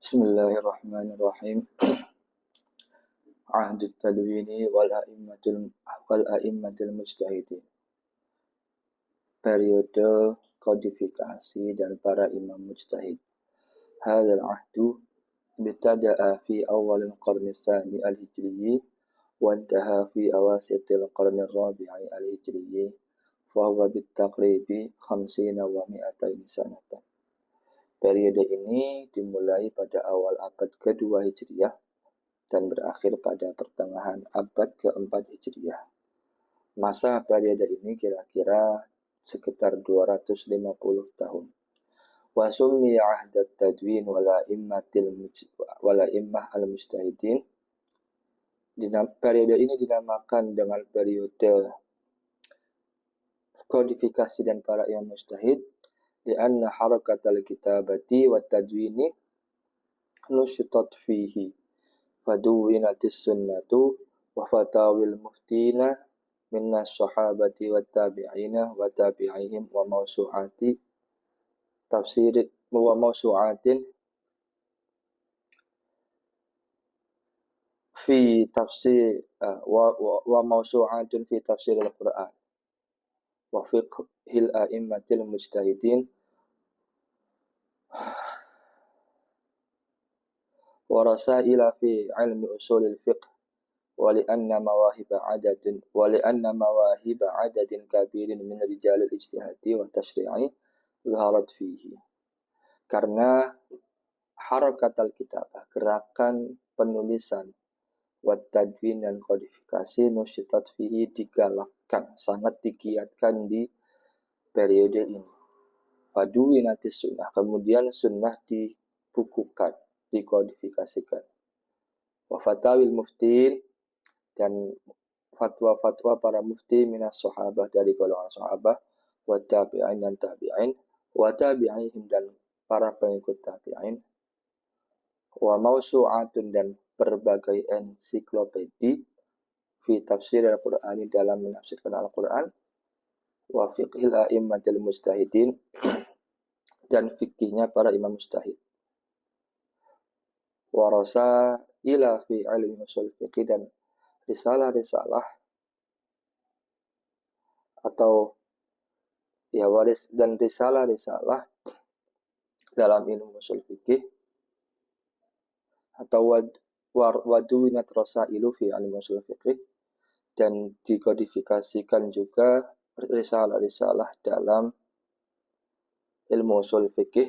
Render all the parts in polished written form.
Bismillahirrahmanirrahim. Ahdut tadwini wal a'immatul mujtahidin. Periode kodifikasi dan para imam mujtahid. Hadzal ahdu ibtada'a fi awal al-qarn al-thani al-hijri wa intaha fi awasit al-qarn al-rabi' al-hijri. Fahuwa bitaqribi 50 wa 200 sanatan. Periode ini dimulai pada awal abad kedua Hijriah dan berakhir pada pertengahan abad keempat Hijriah. Masa periode ini kira-kira sekitar 250 tahun. Wa summiya ahdat tadwin wala immah al-mujtahidin. Periode ini dinamakan dengan periode kodifikasi dan para imam mujtahid lianna harakatal kitabati wa tadwini nushitat fihi faduwinatis sunnatu wa fatawil muftina minnas sahabati wa tabi'ina wa tabi'ihim wa mawsu'ati tafsir wa mawsu'atin fi tafsir wa mawsu'atun fi tafsir al-Qur'an wa fiqhil a'immatil mujtahidin wa rasaila fi ilmi usulil fiqh ولأن مواهب عدد كبير من رجال الاجتهاد والتشريع ظهرت فيه. Karena harakat al-kitabah, gerakan penulisan, wa tadwin dan kodifikasi nusyitat fihi digalakkan, sangat digiatkan di periode ini. Faduwinatis sunnah, kemudian sunnah dibukukan, dikodifikasikan. Wa fatawil muftin, dan fatwa-fatwa para mufti minas sahabah, dari golongan sahabah, wa tabi'in dan tabi'in, wa tabi'ihim dan para pengikut tabi'in, wa mawsu'atun dan berbagai ensiklopedi fi tafsir al-Qur'an, dalam menafsirkan Al-Qur'an, wa fiqhil a'immatil mujtahidin dan fikihnya para imam mujtahid, wa rasaila fi ilmi usul fiqh dan risalah-risalah atau waris dan risalah-risalah dalam ilmu usul fikih, atau waduwinat rasailu fi ilmu usul fikih, dan dikodifikasikan juga risalah-risalah dalam ilmu usul fikih,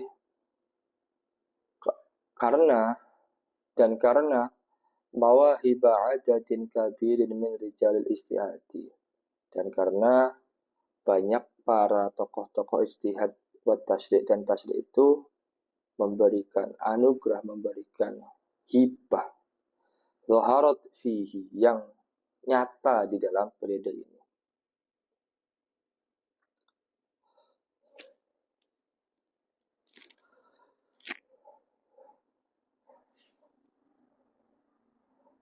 karena mawahiba adadin kabirin min rijalil ijtihadi, dan karena banyak para tokoh-tokoh ijtihad wa tasyri' dan tasyri' itu memberikan anugerah, memberikan hibah zaharat fihi, yang nyata di dalam periode ini.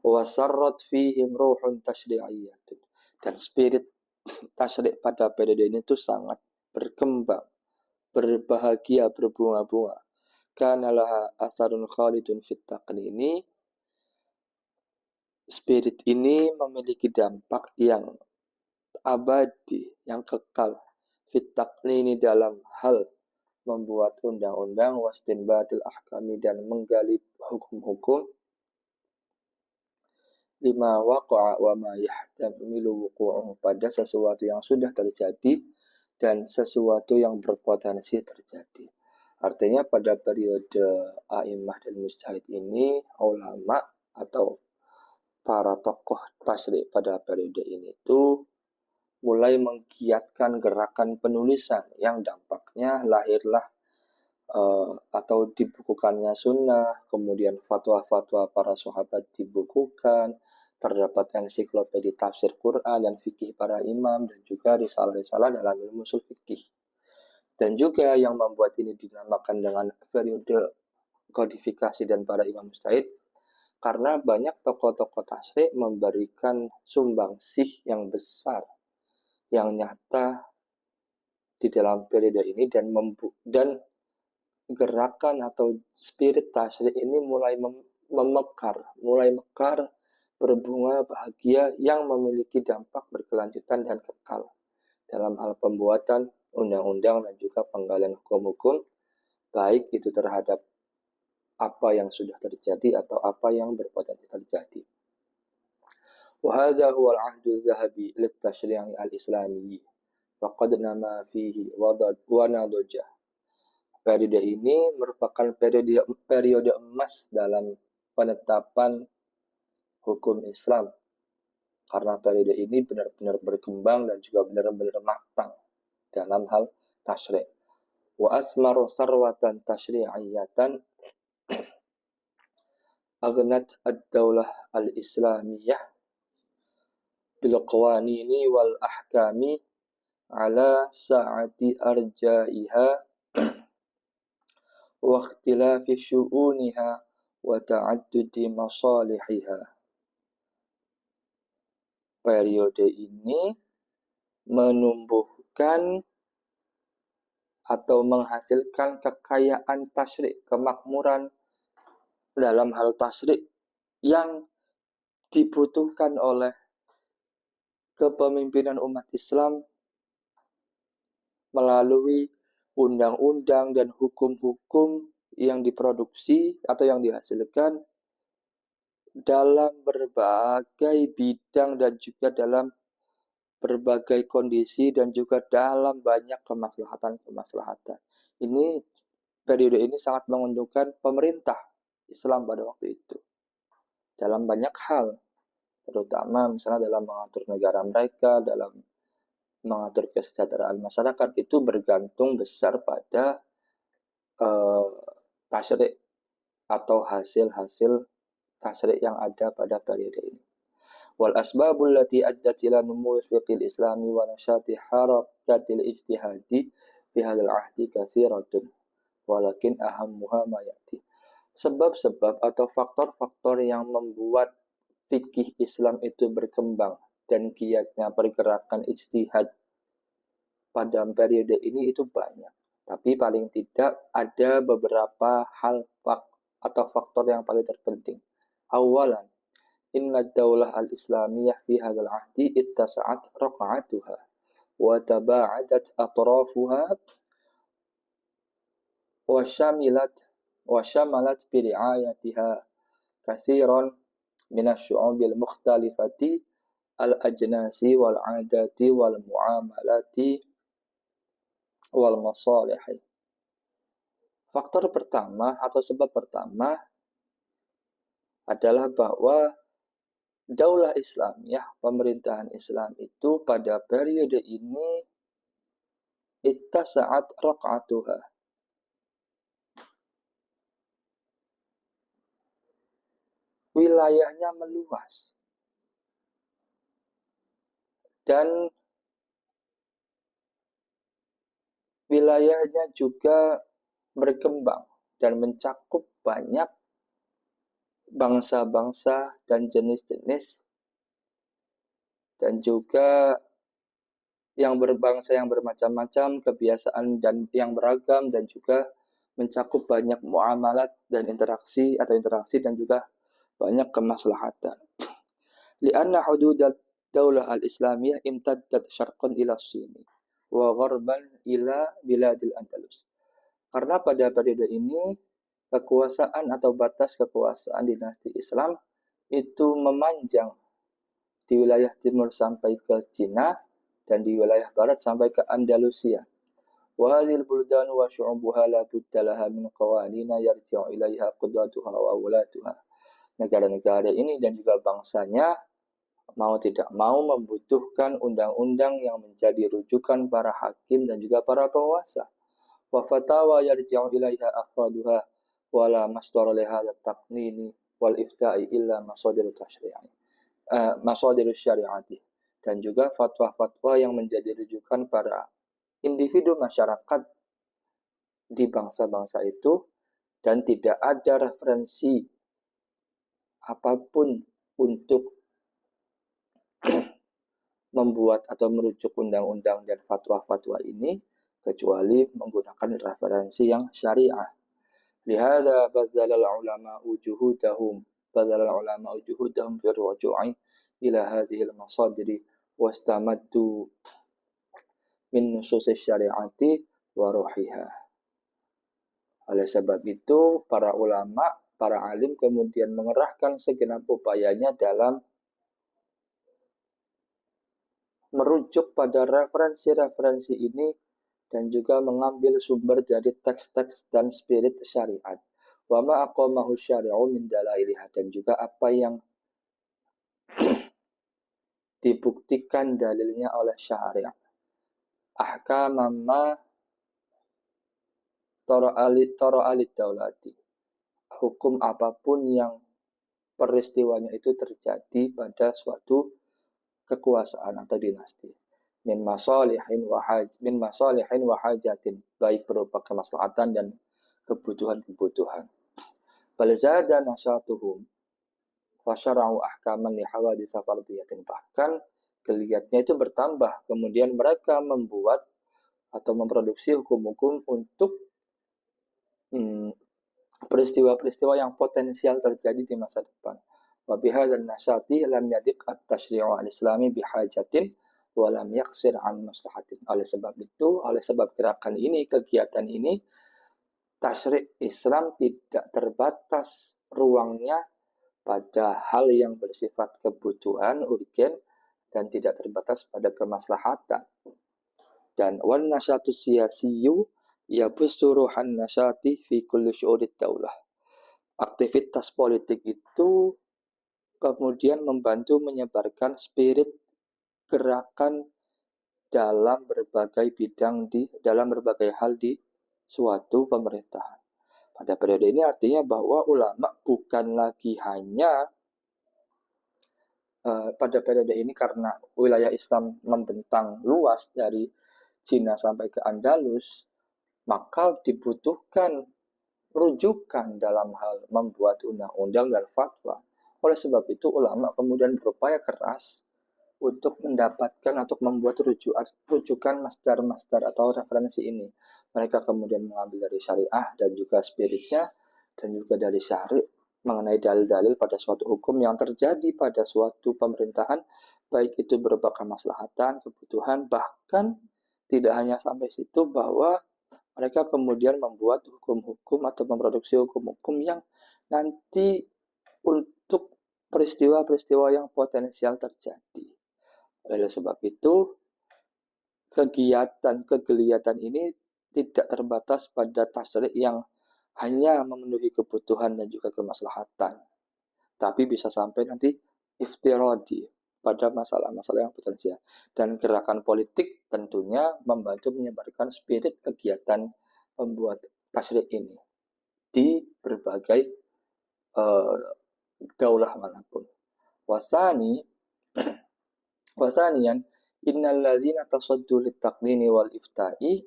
Wasarrat fihim ruhun tasyri'iyyatun, dan spirit tasyri' pada periode ini itu sangat berkembang, berbahagia, berbunga-bunga. Kana laha asarun khalidun fit taqnini, spirit ini memiliki dampak yang abadi, yang kekal, fit taqnini dalam hal membuat undang-undang, wastinbatil ahkami dan menggali hukum-hukum, lima waqa'a wa ma yahtamilu wuqu'uhu, pada sesuatu yang sudah terjadi dan sesuatu yang berpotensi terjadi. Artinya pada periode a'immah dan mujtahid ini, ulama atau para tokoh tasyri' pada periode ini itu mulai menggiatkan gerakan penulisan yang dampaknya lahirlah atau dibukukannya sunnah, kemudian fatwa-fatwa para sahabat dibukukan, terdapat ensiklopedi tafsir Quran dan fikih para imam, dan juga risalah-risalah dalam ilmu usul fikih. Dan juga yang membuat ini dinamakan dengan periode kodifikasi dan para imam mujtahid, karena banyak tokoh-tokoh tasyri' memberikan sumbangsih yang besar, yang nyata di dalam periode ini, dan gerakan atau spirit tasyrik ini mulai mulai mekar, berbunga bahagia yang memiliki dampak berkelanjutan dan kekal dalam hal pembuatan undang-undang dan juga penggalian hukum-hukum, baik itu terhadap apa yang sudah terjadi atau apa yang berpotensi terjadi. وهذا هو العهد الذهبي للتشريع الإسلامي وقد نما فيه ونضج. Periode ini merupakan periode emas dalam penetapan hukum Islam, karena periode ini benar-benar berkembang dan juga benar-benar matang dalam hal tasyri'. Wa asmaru sarwatan tasyri'iyatan aghnat ad-daulah al-islamiyah bil qawanini wal ahkami ala sa'ati arja'iha wa ikhtilafi syu'uniha wa ta'addudi masalihiha. Periode ini menumbuhkan atau menghasilkan kekayaan tasyrik, kemakmuran dalam hal tasyrik yang dibutuhkan oleh kepemimpinan umat Islam melalui undang-undang dan hukum-hukum yang diproduksi atau yang dihasilkan dalam berbagai bidang dan juga dalam berbagai kondisi dan juga dalam banyak kemaslahatan. Ini periode ini sangat menguntungkan pemerintah Islam pada waktu itu dalam banyak hal, terutama misalnya dalam mengatur negara mereka, dalam mengatur kesejahteraan masyarakat, itu bergantung besar pada tasyrik atau hasil-hasil tasyrik yang ada pada periode ini. Wal asbabul lati addat ila numu'i fiqhil islami wa nashati harakatil ijtihadi fi hadzal ahdi katsiratun walakin ahammuha ma ya'ti. Sebab-sebab atau faktor-faktor yang membuat fikih Islam itu berkembang dan giatnya pergerakan ijtihad pada periode ini itu banyak. Tapi paling tidak ada beberapa hal atau faktor yang paling terpenting. Awalan, inna daulah al-islamiyah fi hadzal ahdi ittasa'at raq'atuha wa taba'adat atrafuha wa syamalat bi ri'ayatiha katsiran min asy-syu'ubil mukhtalifati al-ajnasi wal 'adati wal mu'amalati wal masalihi. Faktor pertama atau sebab pertama adalah bahwa daulah Islamiyah, pemerintahan Islam itu pada periode ini ittasa'at raq'atuha, wilayahnya meluas dan wilayahnya juga berkembang dan mencakup banyak bangsa-bangsa dan jenis-jenis dan juga yang berbangsa yang bermacam-macam, kebiasaan dan yang beragam, dan juga mencakup banyak muamalat dan interaksi dan juga banyak kemaslahatan. Lianna hududat daulah al-islamiyah imtaddat syarqan ila sini wa gharban ila biladil Andalus. Karena pada periode ini kekuasaan atau batas kekuasaan dinasti Islam itu memanjang di wilayah timur sampai ke Cina dan di wilayah barat sampai ke Andalusia. Wa hadhil buldan wa syu'ubuha la budda laha min qawanina yarji'u ilaiha qudatuha wa awlatuha. Negara-negara ini dan juga bangsanya mau tidak mau membutuhkan undang-undang yang menjadi rujukan para hakim dan juga para penguasa. Wa fatawa yarji'u ilaiha afraduha wa la masdar li hadha taqnini wal ifta'i illa masadir tasyri'i. Masadir syari'ati, dan juga fatwa-fatwa yang menjadi rujukan para individu masyarakat di bangsa-bangsa itu, dan tidak ada referensi apapun untuk membuat atau merujuk undang-undang dan fatwa-fatwa ini kecuali menggunakan referensi yang syariah. Lihada bazalal ulama juhudahum fi ruju'i ila hadhihi al-masadiri wastamaddu min nusus syariati wa ruhiha. Oleh sebab itu, para ulama, para alim kemudian mengerahkan segenap upayanya dalam merujuk pada referensi-referensi ini dan juga mengambil sumber dari teks-teks dan spirit syariat. Wa ma aqamahu syari'u min dalailiha, dan juga apa yang dibuktikan dalilnya oleh syariat. Ahkamam ma tara alit daulati. Hukum apapun yang peristiwanya itu terjadi pada suatu kekuasaan atau dinasti. Min masalihin wa hajatin, baik berupa kemaslahatan dan kebutuhan-kebutuhan. Bal zada nasyatuhum fasyara'u ahkaman li hawadits fardiyatin, bahkan geliatnya itu bertambah, kemudian mereka membuat atau memproduksi hukum-hukum untuk peristiwa-peristiwa yang potensial terjadi di masa depan. Wa bihadzal nasyati lam yadiq at-tasyri'u al-islami bihajatin wa lam yaqsir an maslahatin. Oleh sebab itu, oleh sebab gerakan ini, kegiatan ini, tasyri' Islam tidak terbatas ruangnya pada hal yang bersifat kebutuhan urgen dan tidak terbatas pada kemaslahatan. Dan wan nasyatu siyasiyyu yabussu ruhan nasyati fi kulli syu'unid daulah. Aktivitas politik itu kemudian membantu menyebarkan spirit gerakan dalam berbagai bidang dalam berbagai hal di suatu pemerintahan. Pada periode ini artinya bahwa ulama bukan lagi hanya pada periode ini karena wilayah Islam membentang luas dari Cina sampai ke Andalus, maka dibutuhkan rujukan dalam hal membuat undang-undang dan fatwa. Oleh sebab itu ulama kemudian berupaya keras untuk mendapatkan atau membuat rujukan masdar-masdar atau referensi ini. Mereka kemudian mengambil dari syariah dan juga spiritnya, dan juga dari syari' mengenai dalil-dalil pada suatu hukum yang terjadi pada suatu pemerintahan, baik itu berupa kemaslahatan, kebutuhan, bahkan tidak hanya sampai situ, bahwa mereka kemudian membuat hukum-hukum atau memproduksi hukum-hukum yang nanti untuk peristiwa-peristiwa yang potensial terjadi. Oleh sebab itu, kegeliatan ini tidak terbatas pada tasyri' yang hanya memenuhi kebutuhan dan juga kemaslahatan, tapi bisa sampai nanti iftiradi pada masalah-masalah yang potensial. Dan gerakan politik tentunya membantu menyebarkan spirit kegiatan membuat tasyri' ini di berbagai daulah manapun. Wasanian innal ladzina tasaddu lit-taqnini wal ifta'i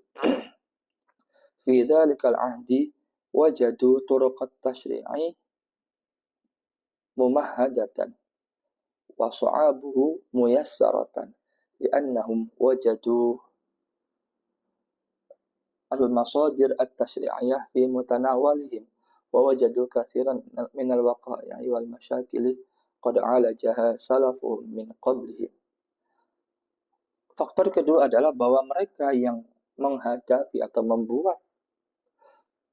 fi dzalikal ahdi wajadu turuqat tasyri'i mumahhadatan wa su'abuhu muyassaratan li'annahum wajadu al-masadir at-tasyri'iyah fi mutanawalihim wa wajadu katsiran min al-waqa'i wal masyakili qad 'alajaha salafuhum min qablihim. Faktor kedua adalah bahwa mereka yang menghadapi atau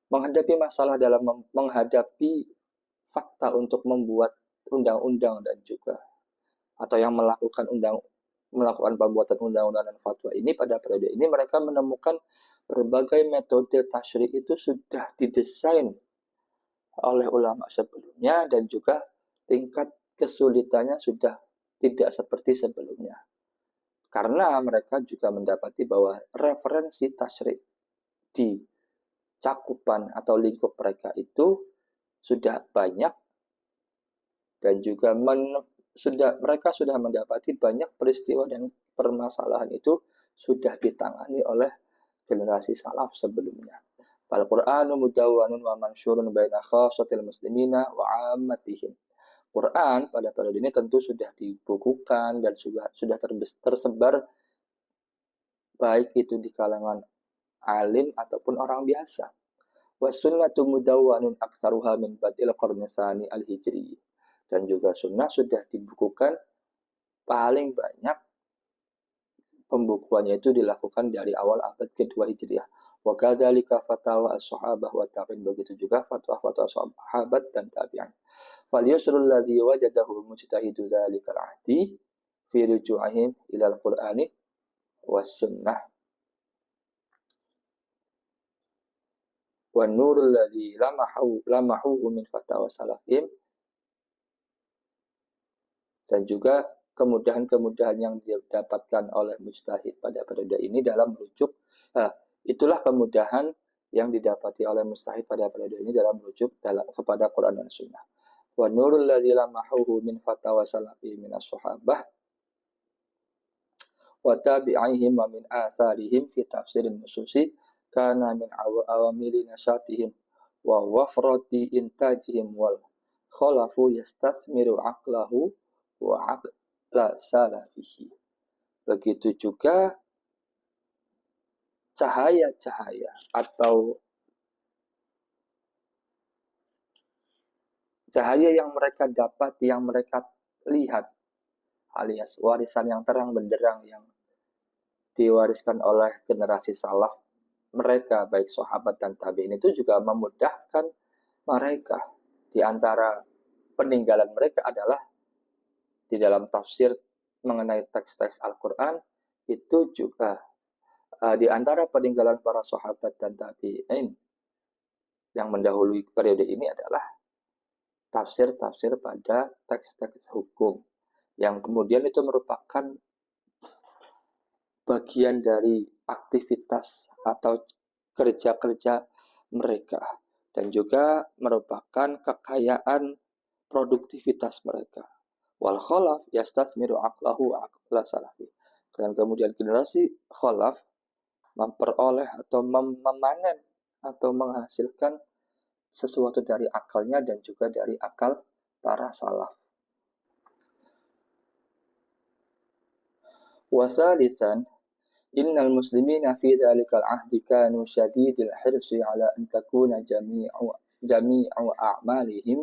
menghadapi masalah dalam menghadapi fakta untuk membuat undang-undang dan juga atau yang melakukan pembuatan undang-undang dan fatwa ini, pada periode ini mereka menemukan berbagai metode tasyri' itu sudah didesain oleh ulama sebelumnya dan juga tingkat kesulitannya sudah tidak seperti sebelumnya. Karena mereka juga mendapati bahwa referensi tasyri' di cakupan atau lingkup mereka itu sudah banyak dan juga mereka sudah mendapati banyak peristiwa dan permasalahan itu sudah ditangani oleh generasi salaf sebelumnya. Al-Qur'anu mudawwanun wa mansyurun baina khassatil muslimina wa 'ammatihim. Quran pada periode ini tentu sudah dibukukan dan sudah tersebar baik itu di kalangan alim ataupun orang biasa. Wasunnatu mudawwanun aktsaruha min badil qarni tsani al-hijri. Dan juga sunnah sudah dibukukan paling banyak pembukuannya itu dilakukan dari awal abad kedua Hijriah. Wa kadzalika fatawa as-sahabah wa tabi'in, begitu juga fatwa-fatwa sahabat dan tabi'in. Fal yusrul ladzi wajadahu mujtahidu dzalikal ahdi fi ruju'ihim ila al-Qur'ani was sunnah. Wan nurul ladzi lamahu min fatawa salafim, dan juga kemudahan-kemudahan yang didapatkan oleh mujtahid pada periode ini dalam merujuk, itulah kemudahan yang didapati oleh mujtahid pada periode ini dalam merujuk kepada Quran dan Sunnah. Wa nurul ladzi lamahu min fatawa salafi min as-sahabah wa tabi'ihim wa min asarihim fi tafsirin nususi kana min awamili nasyatihim wa wafrati intajihim wal khalafu yastasmiru aqlahu wa aqla salafihi. Begitu juga cahaya-cahaya atau cahaya yang mereka dapat, yang mereka lihat, alias warisan yang terang benderang yang diwariskan oleh generasi salaf mereka, baik sahabat dan tabi'in, itu juga memudahkan mereka. Di antara peninggalan mereka adalah di dalam tafsir mengenai teks-teks Al-Quran, itu juga di antara peninggalan para sahabat dan tabi'in yang mendahului periode ini adalah tafsir-tafsir pada teks-teks hukum, yang kemudian itu merupakan bagian dari aktivitas atau kerja-kerja mereka, dan juga merupakan kekayaan produktivitas mereka. Wal khalaf yastasmiru aqlahu wa aqla salafi. Dan kemudian generasi khalaf memperoleh atau memanen atau menghasilkan sesuatu dari akalnya dan juga dari akal para salaf. Wasalisan, innal muslimina fi dzalikal ahdi kanu syadidil hirsi ala an takuna jami'u a'malihim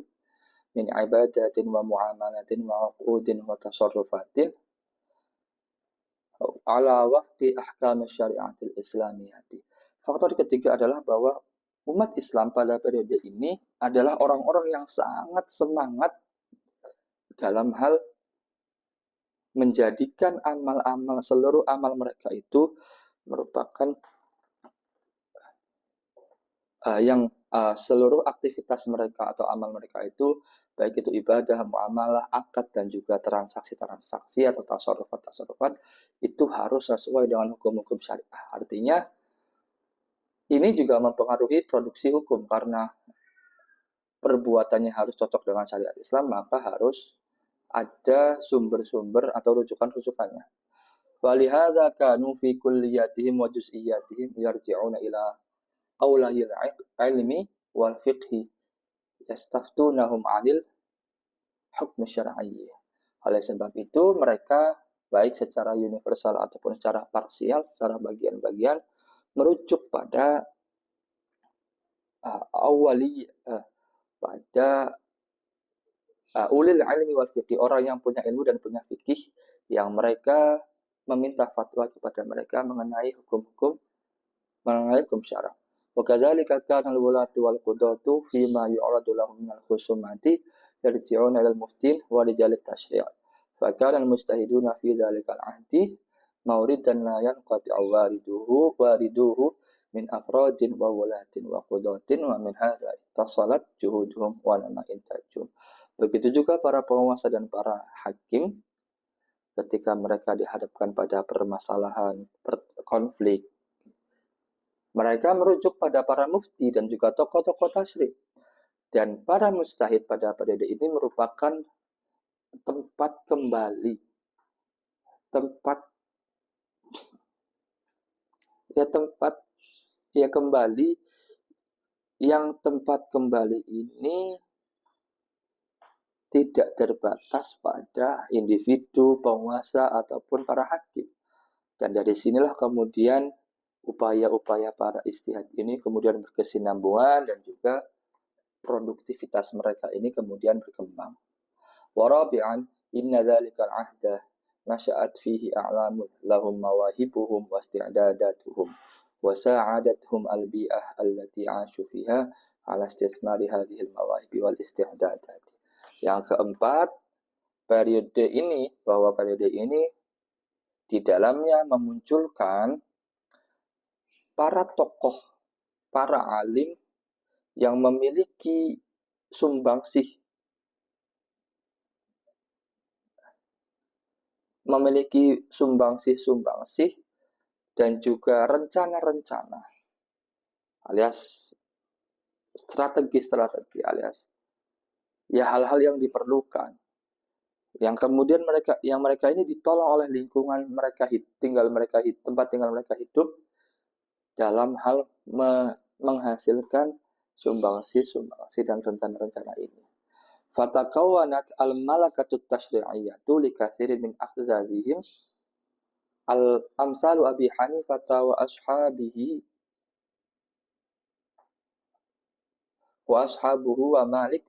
min ibadatin wa muamalatin wa uqudin wa tasarrufatin ala wafqi ahkam syariatil islamiyati. Faktor ketiga adalah bahwa umat Islam pada periode ini adalah orang-orang yang sangat semangat dalam hal menjadikan amal-amal, seluruh amal mereka itu merupakan seluruh aktivitas mereka atau amal mereka itu, baik itu ibadah, muamalah, akad, dan juga transaksi-transaksi atau tasarrufat-tasarrufat, itu harus sesuai dengan hukum-hukum syariah. Artinya, ini juga mempengaruhi produksi hukum, karena perbuatannya harus cocok dengan syariat Islam, maka harus ada sumber-sumber atau rujukan-rujukannya. Walihadza kanu fi kulliyatihim wa juz'iyatihim yarji'una ila awlayil ilmi wal fiqhi yastaftunahum 'anil hukm syar'i. Oleh sebab itu mereka baik secara universal ataupun secara parsial, secara bagian-bagian, merujuk pada pada ulil ilmi wal fiqhi, orang yang punya ilmu dan punya fikih, yang mereka meminta fatwa kepada mereka mengenai hukum-hukum, mengenai hukum syara. Wa kadzalika kana al-wulatu wal qudatu fi ma yu'radu lahum min al-khusumati yarji'una ila al-muftin wa rijal at-tashri'. Fa kana al-mujtahiduna fi dzalika al-'ahdi mawridan la yanqati'u wariduhu min afradin wa wulatin wa qudatin wa min hadza ittasalat juhuduhum wa lama intajum. Begitu juga para penguasa dan para hakim, ketika mereka dihadapkan pada permasalahan, konflik, mereka merujuk pada para mufti dan juga tokoh-tokoh tasyri'. Dan para mujtahid pada periode ini merupakan tempat kembali ini tidak terbatas pada individu, penguasa, ataupun para hakim. Dan dari sinilah kemudian upaya-upaya para istihad ini kemudian berkesinambungan dan juga produktivitas mereka ini kemudian berkembang. Warabi'an inna dzalikal ahda nasya'at fihi a'lamun lahum mawahibuhum wa isti'dadatuhum wa sa'adathum al-bi'ah allati 'ashu fiha ala istismari hadhil mawahibi wal isti'dadat. Yang keempat, periode ini di dalamnya memunculkan para tokoh, para alim yang memiliki sumbangsih dan juga rencana-rencana alias strategi-strategi alias ya hal-hal yang diperlukan yang kemudian mereka ini ditolong oleh lingkungan mereka tempat tinggal mereka hidup dalam hal menghasilkan sumbangsi dan rencana-rencana ini. Fatakawanat al-malakatut tashri'iyyatu li katsirin min afzadihim al-amsalu Abi Hanifah wa ashabuhu wa Malik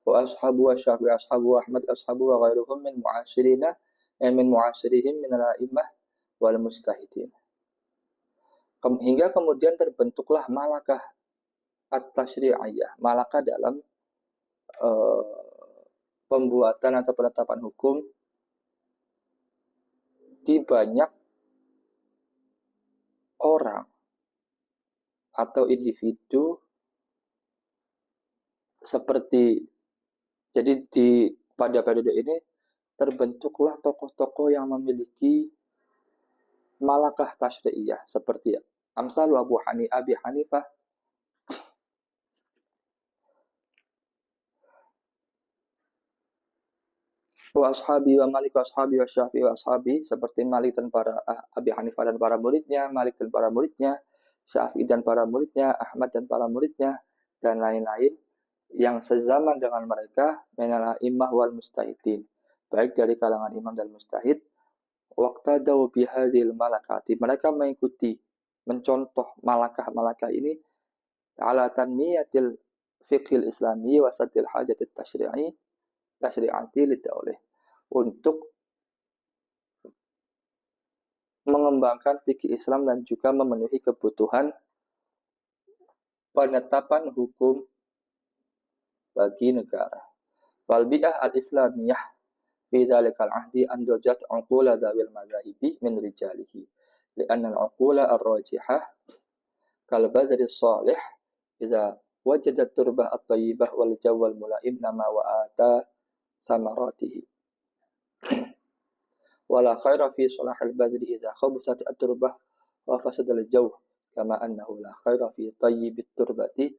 wa ashabu wa Syafi'i ashabu Ahmad ashabu wa ghairuhum min mu'asirihim min al-a'immah wal mustahidin. Hingga kemudian terbentuklah malakah at-tashri'iyah, malakah dalam pembuatan atau penetapan hukum di banyak orang atau individu seperti jadi pada periode ini terbentuklah tokoh-tokoh yang memiliki malakah tashri'iyah seperti Amsalu Abi Hanifah wa ashabi wa Malik wa ashabi wa Syafi'i wa ashabi seperti Malik dan para Abi Hanifah dan para muridnya, Malik dan para muridnya, Syafi'i dan para muridnya, Ahmad dan para muridnya dan lain-lain yang sezaman dengan mereka minal a'immah wal mustahidin, baik dari kalangan imam dan mustahid. Waqtadau bihadzil malakati, mereka mengikuti mencontoh malakah-malakah ini ala tanmiyatil fiqhil islami wa saddil hajatit tasyri'ati lidawlih, untuk mengembangkan fikih Islam dan juga memenuhi kebutuhan penetapan hukum bagi negara. Wal bi'ah al-islamiyah fi dzalikal ahdi andajat uqula dzawil madzahibi min rijalihi li'anna al-uqula ar-rajihah kal bazari salih idza wajadat turbah at-thayyibah wal jawwal mulaim nama wa ata samaratihi wala khaira fi salahil badri idza khabsat at-turbah wa fasada al-jaw kama annahu la khaira fi tayyibit turbati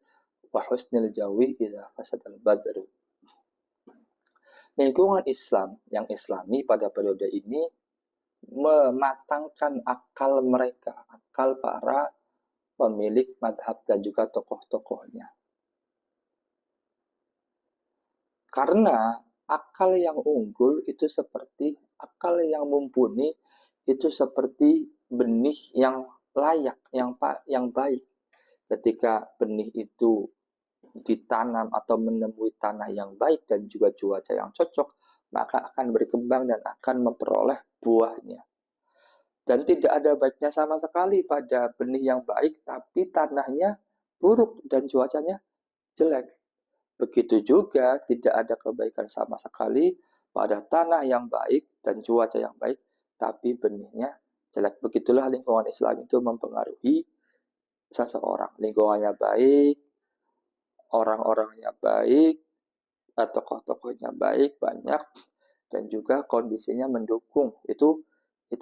wa husnil jawi idza fasada al-badru. Lingkungan Islam yang islami pada periode ini mematangkan akal mereka, akal para pemilik madhab dan juga tokoh-tokohnya. Karena akal yang unggul itu seperti akal yang mumpuni, itu seperti benih yang layak, yang baik. Ketika benih itu ditanam atau menemui tanah yang baik dan juga cuaca yang cocok, maka akan berkembang dan akan memperoleh buahnya. Dan tidak ada baiknya sama sekali pada benih yang baik, tapi tanahnya buruk dan cuacanya jelek. Begitu juga tidak ada kebaikan sama sekali pada tanah yang baik dan cuaca yang baik, tapi benihnya jelek. Begitulah lingkungan Islam itu mempengaruhi seseorang. Lingkungannya baik, orang-orangnya baik, tokoh-tokohnya baik, banyak, dan juga kondisinya mendukung. Itu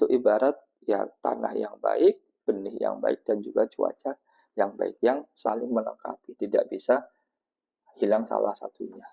ibarat ya tanah yang baik, benih yang baik, dan juga cuaca yang baik, yang saling melengkapi. Tidak bisa hilang salah satunya.